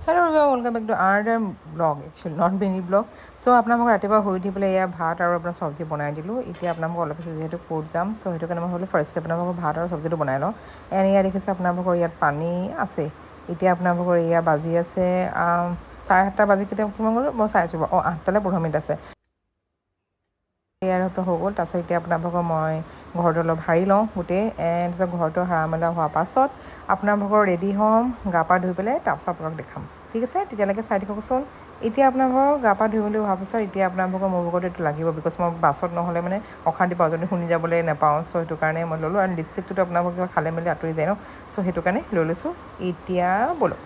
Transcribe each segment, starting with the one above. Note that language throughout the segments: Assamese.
Hello everyone, welcome back to another vlog, actually not mini vlog. So আপোনালোকক ৰাতিপুৱা শুই উঠি পেলাই এয়া ভাত আৰু আপোনাৰ চব্জি বনাই দিলোঁ। এতিয়া আপোনালোকক অলপ পিছত যিহেতু ক'ত যাম, চ' সেইটো কাৰণে মই ভাবিলোঁ ফাৰ্ষ্ট আপোনালোকক ভাত আৰু চব্জিটো বনাই লওঁ। এণ্ড এয়া দেখিছে আপোনালোকৰ ইয়াত পানী আছে। এতিয়া আপোনালোকৰ এয়া বাজি আছে 7:30 বাজি কেতিয়া কিমান গ'লো মই চাইছোঁ বাৰু 8টালৈ 15 মিনিট আছে। এয়াৰটো হৈ গ'ল। তাৰপিছত এতিয়া আপোনালোকৰ মই ঘৰটো অলপ সাৰি লওঁ গোটেই এণ্ড তাৰপিছত ঘৰটো সাৰা মেলা হোৱাৰ পাছত আপোনালোকৰ ৰেডি হ'ম, গা পা ধুই পেলাই তাৰপিছত আপোনালোকক দেখাম। ঠিক আছে, তেতিয়ালৈকে চাই থাককচোন। এতিয়া আপোনালোকৰ গা পা ধুই মেলি হোৱাৰ পাছত এতিয়া আপোনালোকৰ মোৰ ভাগত এইটো লাগিব, বিকজ মই বাছত নহ'লে মানে অশান্তি পাওঁ, যদি শুনি যাবলৈ নাপাওঁ। চ' সেইটো কাৰণে মই ল'লোঁ। আৰু লিপষ্টিকটোতো আপোনালোকক কিবা খালে মেলি আঁতৰি যায় ন, চ' সেইটো কাৰণে লৈ লৈছোঁ। এতিয়া ব'লক।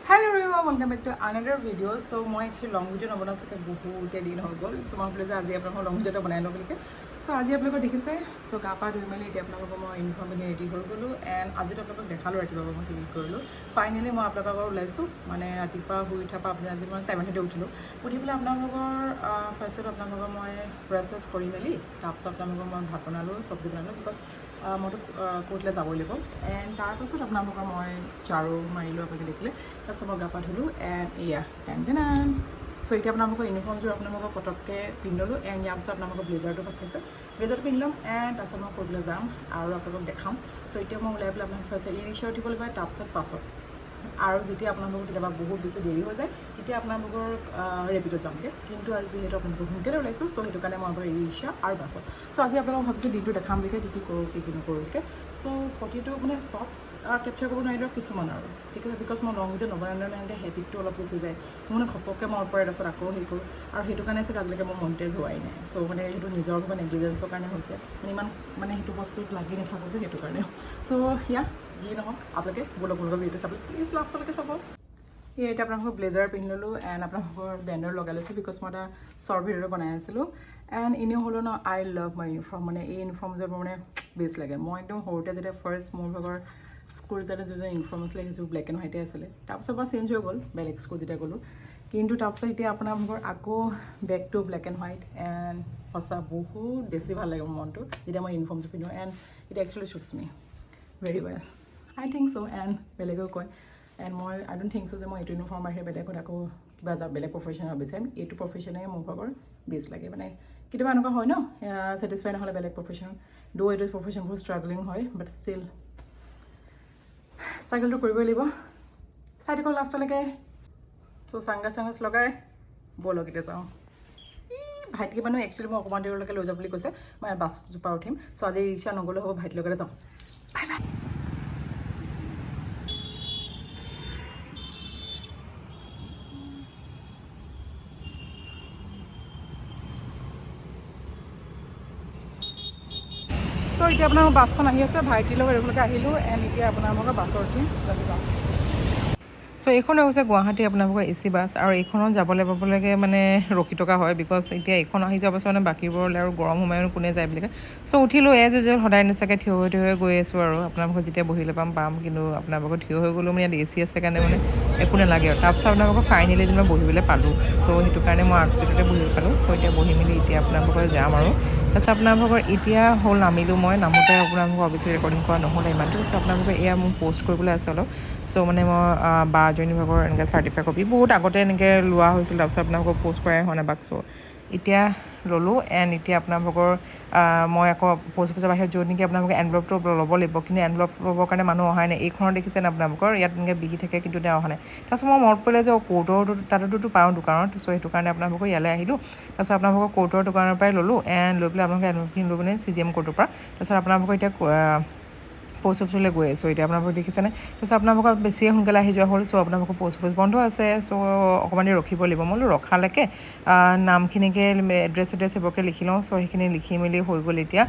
Hello' everyone, welcome back to another video'. So' মই একচুৱেলি লং ভিডিঅ' নবনাওঁ চাগে বহুতে দিন হৈ গ'ল। চ' মই ভাবিলোঁ যে আজি আপোনালোকৰ লং ভিডিঅ' এটা বনাই লওঁ বুলিকে। চ' আজি আপোনালোকৰ দেখিছে, চ' গা পা ধুই মেলি এতিয়া আপোনালোকৰ মই ইউনিফৰ্ম পিন্ধি ৰেডি হৈ গ'লোঁ। এণ্ড আজিতো আপোনালোকক দেখালোঁ ৰাতিপুৱা মই হেৰি কৰিলোঁ। ফাইনেলি মই আপোনালোকৰ ওলাইছোঁ, মানে ৰাতিপুৱা শুই উঠাৰ পৰা আজি মই 7:30 উঠিলোঁ। উঠি পেলাই আপোনালোকৰ ফাৰ্ষ্টত আপোনালোকৰ মই ব্ৰাছ চ্ৰাছ কৰি মেলি তাৰপিছত আপোনালোকৰ মই ভাত বনালোঁ, চব্জি বনালোঁ, বিকজ মইতো ক'তলৈ যাবই লাগিব। এণ্ড তাৰপাছত আপোনালোকৰ মই ঝাৰু মাৰিলোঁ, আপোনালোকে দেখিলে। তাৰপিছত মই গা পা ধুলোঁ এণ্ড এয়া টেন। চ' এতিয়া আপোনালোকৰ ইউনিফৰ্মযোৰ আপোনালোকক পটককৈ পিন্ধি ল'লোঁ। এণ্ড ইয়াৰ পিছত আপোনালোকৰ ব্লেজাৰটো পঠাইছে, ব্লেজাৰটো পিন্ধি ল'ম। এণ্ড তাৰপিছত মই ক'তলৈ যাম আৰু আপোনালোকক দেখাম। চ' এতিয়া মই ওলাই পেলাই আপোনালোক ফাৰ্ষ্ট ৰিক্সা উঠিব লাগিব, তাৰপিছত পাছত আৰু যেতিয়া আপোনালোকৰ কেতিয়াবা বহুত বেছি দেৰি হৈ যায় তেতিয়া আপোনালোকৰ ৰেপিডত যামগৈ। কিন্তু আজি যিহেতু আপোনালোকৰ সোনকালে ওলাইছোঁ, চ' সেইটো কাৰণে মই আপোনাৰ ৰিক্সা আৰু বাছত। চ' আজি আপোনালোকক ভাবিছোঁ দিনটো দেখাম বুলিকে, কি কৰোঁ কি নকৰোঁকৈ। চ' প্ৰতিটো মানে চব কেপচাৰ কৰিব নোৱাৰিলেও কিছুমান আৰু ঠিক আছে, বিকজ মই লং ভিডিঅ' নবনালে মানে এনেকৈ হেবিটটো অলপ গুচি যায়। মোৰ মানে ঘপককৈ মনত পৰে, তাৰপিছত আকৌ হেৰি কৰোঁ। আৰু সেইটো কাৰণে চাগে আজিলৈকে মই মনিটাইজ হোৱাই নাই। চ' মানে সেইটো নিজৰ কিবা নেগলিজেঞ্চৰ কাৰণে হৈছে, মানে ইমান মানে সেইটো বস্তুত লাগি নাথাকোঁ যে, সেইটো কাৰণে। চ' ইয়া যি নহওক আপোনালোকে বলক ভিডিঅ'টো চাবলৈ প্লিজ লাষ্টলৈকে চাব। এতিয়া আপোনালোকৰ ব্লেজাৰ পিন্ধি ল'লোঁ এণ্ড আপোনালোকৰ বেণ্ডৰ লগাই লৈছোঁ, বিকজ মই এটা শ্বৰ্ট ভিডিঅ'টো বনাই আছিলোঁ। এণ্ড এনেও হ'লেও ন, আই লাভ মাই ইউনিফৰ্ম, মানে এই ইউনিফৰ্মযোৰ মোৰ মানে বেষ্ট লাগে। মই একদম সৰুতে যেতিয়া ফাৰ্ষ্ট মোৰ ভাগৰ স্কুল যাতে যোনযোৰ ইউনিফৰ্ম আছিলে সেইযোৰ ব্লেক এণ্ড হোৱাইটে আছিলে। তাৰপিছত পৰা চেঞ্জ হৈ গ'ল বেলেগ স্কুল যেতিয়া গ'লোঁ, কিন্তু তাৰপিছত এতিয়া আপোনালোকৰ আকৌ back to black and white. And সঁচা বহুত বেছি ভাল লাগে মোৰ মনটো যেতিয়া মই ইউনিফৰ্মটো পিন্ধোঁ। And it actually suits me very well, I think so'. And বেলেগেও কয়। এণ্ড মই আই ডোণ্ট থিংক চ' যে মই এইটো ইউনিফৰ্ম বাহিৰে বেলেগত আকৌ কিবা বেলেগ প্ৰফেশ্যন বিচাৰিম। এইটো প্ৰফেশ্যনে মোৰ ভাগৰ বেষ্ট লাগে। মানে কেতিয়াবা এনেকুৱা হয় ন, ছেটিছফাই নহ'লে বেলেগ প্ৰফেশ্যন, এইটো প্ৰফেশ্যন বহুত ষ্ট্ৰাগলিং হয়, বাট ষ্টিল ষ্ট্ৰাগলটো কৰিবই লাগিব। চাই থাকক লাষ্টলৈকে। চ' চাংগাছ লগাই ব'লক এতিয়া যাওঁ। ভাইটিকে মানুহ একচুৱেলি মই অকণমান দেৰিলৈকে লৈ যাম বুলি কৈছে, মই বাছজোপা উঠিম। চ' আজি ৰিক্সা নগ'লে হ'ব, ভাইটিৰ লগতে যাওঁ। Bye bye. চ' এতিয়া আপোনাৰ বাছখন আহি আছে, ভাইটিৰ লগত এইফালকে আহিলোঁ। এণ্ড এতিয়া আপোনালোকৰ বাছৰ উঠিম, যাওঁ। চ' এইখন হৈছে গুৱাহাটী আপোনালোকৰ AC বাছ, আৰু এইখনত যাবলৈ পাবলৈকে মানে ৰখি থকা হয়, বিকজ এতিয়া এইখন আহি যোৱাৰ পাছত মানে বাকীবোৰলৈ আৰু গৰম সোমায়নো কোনে যায় বুলি কয়। চ' উঠিলোঁ এজ ইউজুৱেল সদায় নিচাকৈ থিয় হৈ গৈ আছোঁ আৰু আপোনালোকক যেতিয়া বহিলে পাম। কিন্তু আপোনালোকৰ থিয় হৈ গ'লেও মানে ইয়াত AC আছে কাৰণে মানে একো নালাগে আৰু। তাৰপিছত আপোনালোকক ফাইনেলি যেনিবা বহিবলৈ পালোঁ। চ' সেইটো কাৰণে মই আগ চিটতে বহিব পালোঁ। চ' এতিয়া বহি মেলি এতিয়া আপোনালোকৰ যাম আৰু। তাৰপিছত আপোনালোকৰ এতিয়া হ'ল নামিলোঁ। মই নামোতে আপোনালোকক অৱশ্যে ৰেকৰ্ডিং কৰা নহ'লে ইমানটো। চ' আপোনালোকে এয়া মোক প'ষ্ট কৰিবলৈ আছে অলপ। চ' মানে মই বাজনী ভাগৰ এনেকৈ চাৰ্টিফাইড কপি বহুত আগতে এনেকৈ লোৱা হৈছিল, তাৰপিছত আপোনালোকক প'ষ্ট কৰাই হোৱা নাই বাক। চ' এতিয়া ল'লোঁ। এণ্ড এতিয়া আপোনালোকৰ মই আকৌ প'ষ্ট অফিচৰ বাহিৰত য'ত নেকি আপোনালোকে এনভেলপটো ল'ব লাগিব, কিন্তু এনভেলপ ল'বৰ কাৰণে মানুহ অহাই নাই। এইখনত দেখিছে নে আপোনালোকৰ ইয়াত এনেকৈ বিকি থাকে, কিন্তু তেওঁ অহা নাই। তাৰপিছত মই মনত পৰিলে যে কোৰ্টৰটো তাতোতো পাওঁ দোকানত। চ' সেইটো কাৰণে আপোনালোকৰ ইয়ালৈ আহিলোঁ। তাৰপিছত আপোনালোকৰ কোৰ্টৰ দোকানৰ পৰাই ল'লোঁ। এণ্ড লৈ পেলাই আপোনালোকে এনভেলপখিনি লৈ পিনে CGM কোৰ্টৰ পৰা। তাৰপিছত আপোনালোকৰ এতিয়া প'ষ্ট অফিচলৈ গৈ আছোঁ। এতিয়া আপোনালোকক দেখিছেনে। তাৰপিছত আপোনালোকক বেছিয়ে সোনকালে আহি যোৱা হ'ল। চ' আপোনালোকৰ প'ষ্ট অফিচ বন্ধ আছে। চ' অকণমান দেৰি ৰখিব লাগিব। মই বোলো ৰখালৈকে নামখিনিকে এড্ৰেছ সেইবোৰকে লিখি লওঁ। চ' সেইখিনি লিখি মেলি হৈ গ'ল এতিয়া।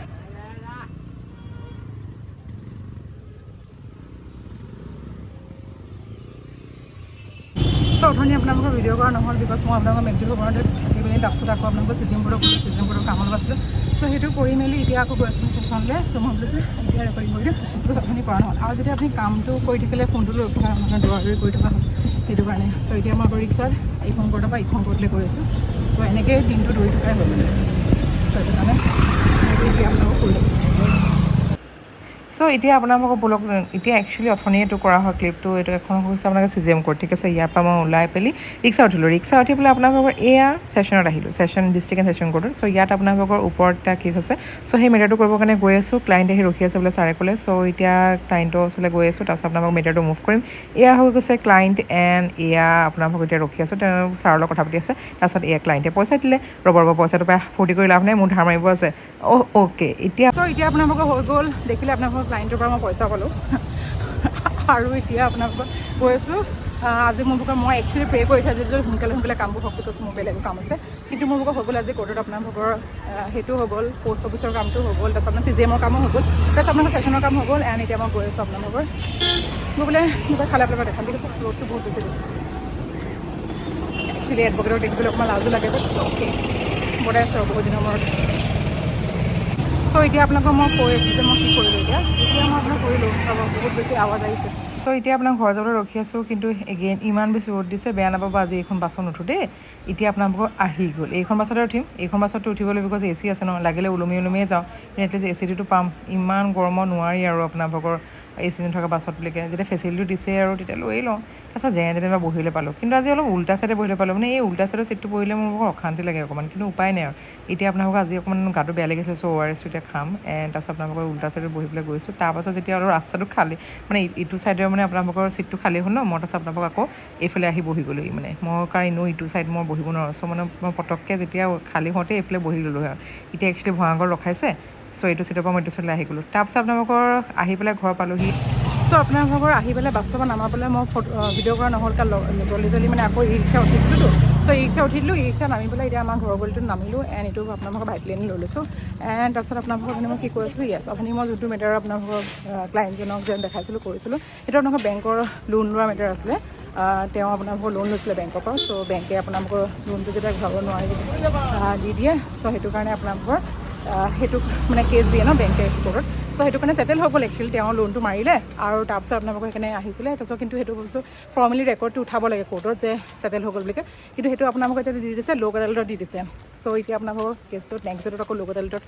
চ' অথনি আপোনালোকৰ ভিডিঅ' কৰা নহ'ল, বিকজ মই আপোনালোকৰ মেকডিল বনাওঁতে থাকি পিনি তাৰপিছত আকৌ আপোনালোকৰ CGM কোৰ্টৰ কাম অলপ আছিলে। চ' সেইটো কৰি মেলি এতিয়া আকৌ গৈ আছোঁ ষ্টেচনলৈ। চ' মই ভাবিলোঁ যে এতিয়া ৰেকৰ্ডিং কৰি দিওঁ, বিকজ অথনি কৰা নহ'ল। আৰু যেতিয়া আপুনি কামটো কৰি থাকিলে ফোনটো লৈ ৰখি থকা আপোনাৰ দৌৰা কৰি থকা হয়, সেইটো কাৰণে। চ' এতিয়া মই আকৌ ৰিক্সাত এইখন কোৰ্টৰ পৰা ইখন কোৰ্টলৈ গৈ আছোঁ। চ' এনেকৈয়ে দিনটো দৌৰি থকাই হ'ল মানে। চ' সেইটো কাৰণে এতিয়া আপোনালোকক কৈ দিওঁ। চ' এতিয়া আপোনালোকক ব্লগ এতিয়া একচুৱেলি অথনিয়ে এইটো কৰা হয় ক্লিপটো এইটো এখন হৈছে আপোনালোকে CGM কোৰ্ট ঠিক আছে ইয়াৰ পৰা মই ওলাই পেলি ৰিক্সা উঠিলোঁ ৰিক্সা উঠি পেলাই আপোনালোকৰ এয়া ছেশ্যনত আহিলোঁ ছেশ্যন ডিষ্ট্ৰিক্ট এণ্ড ছেশ্যন কোৰ্টত চ' ইয়াত আপোনালোকৰ ওপৰত এটা কেছ আছে চ' সেই মেটাৰটো কৰিবৰ কাৰণে গৈ আছোঁ ক্লাইণ্ট আহি ৰখি আছে বোলে ছাৰে ক'লে চ' এতিয়া ক্লাইণ্টৰ ওচৰলৈ গৈ আছোঁ তাৰপিছত আপোনালোকক মেটাৰটো মুভ কৰিম এয়া হৈ গৈছে ক্লাইণ্ট এণ্ড এয়া আপোনালোকক এতিয়া ৰখি আছোঁ তেওঁ ছাৰৰ লগত কথা পাতি আছে তাৰপিছত এয়া ক্লাইণ্টে পইচা দিলে ৰ'ব পইচাটো পাই ফূৰ্তি কৰি লাভ নাই মোৰ ধাৰ মাৰিব আছে অ'কে এতিয়া চ' এতিয়া আপোনালোকৰ হৈ গ'ল দেখিলে আপোনালোকৰ ক্লাইণ্টৰ পৰা মই পইচা পালোঁ আৰু এতিয়া আপোনালোকক কৈ আছোঁ আজি মোৰ ভাগৰ মই একচুৱেলি প্ৰে কৰি থাকি যে সোনকালে কামবোৰ হওক বিকজ মোৰ বেলেগো কাম আছে কিন্তু মোৰ ভাগৰ হৈ গ'ল আজি কোৰ্টত আপোনালোকৰ সেইটো হৈ গ'ল পষ্ট অফিচৰ কামটো হৈ গ'ল তাৰপিছত আপোনাৰ CGMৰ কামো হৈ গ'ল তাৰপিছত আপোনালোকৰ ছেশ্যনৰ কাম হৈ গ'ল এণ্ড এতিয়া মই গৈ আছোঁ আপোনালোকৰ মই বোলে মোক খালে আপোনালোকৰ দেখাম ঠিক আছে ৰ'দটো বহুত বেছি দিছে একচুৱেলি এডভকেটক দেখিবলৈ অকণমান লাজো লাগে যে অ'কে বনাই আছোঁ বহুত দিনৰ মূৰত চ' এতিয়া আপোনালোকক মই কৈ আছোঁ যে মই কি কৰিলোঁ এতিয়া মই আপোনাক কৰিলোঁ বহুত বেছি আৱাজ আহিছে চ' এতিয়া আপোনাক ঘৰ যাবলৈ ৰখি আছোঁ কিন্তু এগেইন ইমান বেছি ৰ'দ দিছে বেয়া নাপাব আজি এইখন বাছত নুঠো দেই এতিয়া আপোনালোকৰ আহি গ'ল এইখন বাছতে উঠিম এইখন বাছতো উঠিবলৈ বিকজ AC আছে ন লাগিলে ওলমিয়ে যাওঁ কিন্তু এটলিষ্ট ACটো পাম ইমান গৰমত নোৱাৰি আৰু আপোনালোকৰ AC নথকা বাছত বুলিকে যেতিয়া ফেচিলিটি দিছে আৰু তেতিয়া লৈ লওঁ তাৰপিছত যেনে বহিলৈ পালোঁ কিন্তু আজি অলপ উল্টা চাইডে বহিলৈ পালোঁ মানে এই উল্টা চাইডৰ চিটটো বহিলে মোৰ বৰ অশান্তি লাগে অকণমান কিন্তু উপায় নাই আৰু এতিয়া আপোনালোকক আজি অকণমান গাটো বেয়া লাগিছিলে চ' ORS এতিয়া খাম এণ্ড তাৰপিছত আপোনালোকৰ উল্টা চাইডত বহি পেলাই গৈছোঁ তাৰপাছত যেতিয়া অলপ ৰাস্তাটো খালী মানে ইটো চাইডৰ মানে আপোনালোকৰ চিটটো খালী হ'ল ন মই তাৰপিছত আপোনালোকক আকৌ এইফালে আহি বহি গ'লোহি মানে মই কাৰণ এনেও ইটো চাইড মই বহিব নোৱাৰোঁ চ' মানে মই পটককৈ যেতিয়া খালী হওঁতে এইফালে বহি ল'লোঁ আৰু এতিয়া একচুৱেলি ভয়ংকৰ ৰখাইছে চ' এইটো চিটৰ পৰা মই এইটো চাইডলৈ আহি গ'লোঁ তাৰপিছত আপোনালোকৰ আহি পেলাই ঘৰ পালোঁহি চ' আপোনালোকৰ আহি পেলাই বাছৰ পৰা নামাৰ পেলাই মই ভিডিঅ' কৰা নহ'ল কাৰণ জল্দি মানে আকৌ ৰিক্সা উঠিছিলোঁতো চ' ৰিক্সা উঠিলোঁ ৰিক্সা নামি পেলাই এতিয়া আমাৰ ঘৰৰ গলিটোত নামিলোঁ এণ্ড এইটো আপোনালোকৰ বাইক লেন লৈ লৈছোঁ এণ্ড তাৰপিছত আপোনালোকৰ মানে মই কি কৰিছিলোঁ য়েছ আপুনি মই যোনটো মেটাৰ আপোনালোকৰ ক্লাইণ্টজনক যেন দেখাইছিলোঁ কৰিছিলোঁ সেইটো আপোনালোকৰ বেংকৰ লোন লোৱা মেটাৰ আছিলে তেওঁ আপোনালোকৰ লোন লৈছিলে বেংকৰ পৰা চ' বেংকে আপোনালোকৰ লোনটো যেতিয়া ঘূৰাব নোৱাৰি দি দিয়ে চ' সেইটো কাৰণে আপোনালোকৰ সেইটো মানে কেছ দিয়ে ন বেংকে কোৰ্টত চ' সেইটো কাৰণে ছেটেল হৈ গ'ল একচুৱেলি তেওঁ লোনটো মাৰিলে আৰু তাৰপিছত আপোনালোকৰ সেইকাৰণে আহিছিলে তাৰপিছত কিন্তু সেইটো বস্তু ফৰ্মেলি ৰেকৰ্ডটো উঠাব লাগে কোৰ্টত যে ছেটেল হৈ গ'ল বুলি কিন্তু সেইটো আপোনালোকক এতিয়া দি দিছে লোক আদালতত দি দিছে চ' এতিয়া আপোনালোকৰ কেছটোত নেক্সট ডেটত আকৌ লোক আদালতত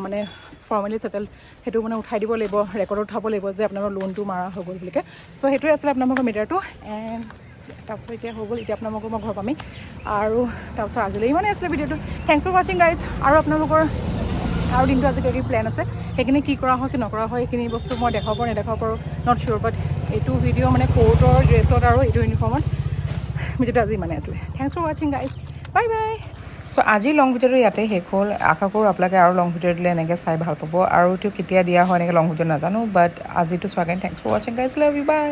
মানে ফৰ্মেলি ছেটেল সেইটো মানে উঠাই দিব লাগিব ৰেকৰ্ডত উঠাব লাগিব যে আপোনালোকৰ লোনটো মাৰা হৈ গ'ল বুলি চ' সেইটোৱে আছিলে আপোনালোকৰ মিটাৰটো এণ্ড তাৰপিছত এতিয়া হৈ গ'ল এতিয়া আপোনালোকৰ মই ঘৰ পামেই আৰু তাৰপিছত আজিলৈ ইমানে আছিলে ভিডিঅ'টো থেংকছ ফৰ ৱাচিং গাইজ আৰু আপোনালোকৰ আৰু দিনটো আজি কি প্লেন আছে সেইখিনি কি কৰা হয় কি নকৰা হয় সেইখিনি বস্তু মই দেখাব পাৰোঁ নেদেখাব পাৰোঁ নট চিয়'ৰ বাট এইটো ভিডিঅ' মানে কোৰ্টৰ ড্ৰেছত আৰু এইটো ইউনিফৰ্মত ভিডিঅ'টো আজি ইমানে আছিলে থেংকছ ফৰ ৱাচিং গাইজ বাই বাই চ' আজি লং ভিডিঅ'টো ইয়াতে শেষ হ'ল আশা কৰোঁ আপোনালোকে আৰু লং ভিডিঅ' দিলে এনেকৈ চাই ভাল পাব আৰু এইটো কেতিয়া দিয়া হয় এনেকৈ লং ভিডিঅ' নাজানো বাট আজিতো চোৱাৰ কাৰণে থেংকছ ফৰ ৱাচিং গাইজ লাভ ইউ বাই